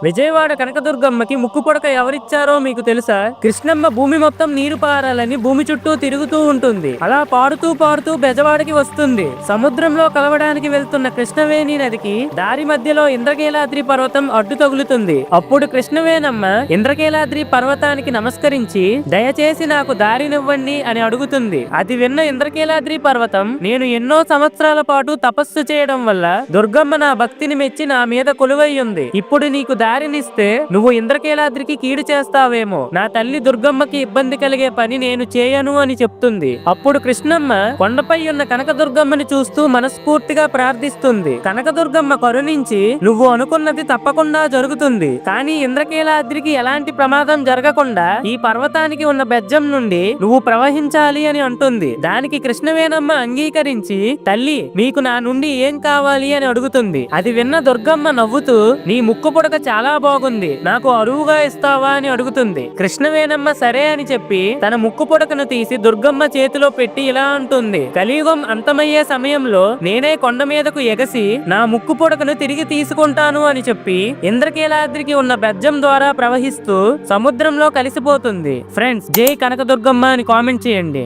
విజయవాడ కనకదుర్గమ్మకి ముక్కు పుడక ఎవరిచ్చారో మీకు తెలుసా? కృష్ణమ్మ భూమి మొత్తం నీరు పారాలని భూమి చుట్టూ తిరుగుతూ ఉంటుంది. అలా పాడుతూ పాడుతూ బెజవాడకి వస్తుంది. సముద్రంలో కలవడానికి వెళ్తున్న కృష్ణవేణి నదికి దారి మధ్యలో ఇంద్రకీలాద్రి పర్వతం అడ్డు తగులుతుంది. అప్పుడు కృష్ణవేణమ్మ ఇంద్రకీలాద్రి పర్వతానికి నమస్కరించి దయచేసి నాకు దారినివ్వండి అని అడుగుతుంది. అది విన్న ఇంద్రకీలాద్రి పర్వతం, నేను ఎన్నో సంవత్సరాల పాటు తపస్సు చేయడం వల్ల దుర్గమ్మ నా భక్తిని మెచ్చి నా మీద కొలువై ఉంది. ఇప్పుడు నీకు దారినిస్తే నువ్వు ఇంద్రకీలాద్రికి కీడు చేస్తావేమో. నా తల్లి దుర్గమ్మకి ఇబ్బంది కలిగే పని నేను చేయను అని చెప్తుంది. అప్పుడు కృష్ణమ్మ కొండపై ఉన్న కనకదుర్గమ్మని చూస్తూ మనస్ఫూర్తిగా ప్రార్థిస్తుంది. కనకదుర్గమ్మ కరుణించి నువ్వు అనుకున్నది తప్పకుండా జరుగుతుంది, కానీ ఇంద్రకీలాద్రికి ఎలాంటి ప్రమాదం జరగకుండా ఈ పర్వతానికి ఉన్న బెజ్జం నుండి నువ్వు ప్రవహించాలి అని అంటుంది. దానికి కృష్ణవేణమ్మ అంగీకరించి తల్లి మీకు నా నుండి ఏం కావాలి అని అడుగుతుంది. అది విన్న దుర్గమ్మ నవ్వుతూ నీ ముక్కు పుడక చాలా బాగుంది, నాకు అరువుగా ఇస్తావా అని అడుగుతుంది. కృష్ణవేణమ్మ సరే అని చెప్పి తన ముక్కు పుడకను తీసి దుర్గమ్మ చేతిలో పెట్టి ఇలా అంటుంది, కలియుగం అంతమయ్యే సమయంలో నేనే కొండ మీదకు ఎగసి నా ముక్కు పుడకను తిరిగి తీసుకుంటాను అని చెప్పి ఇంద్రకీలాద్రికి ఉన్న బెజ్జం ద్వారా ప్రవహిస్తూ సముద్రంలో కలిసిపోతుంది. ఫ్రెండ్స్, జై కనకదుర్గమ్మ అని కామెంట్ చేయండి.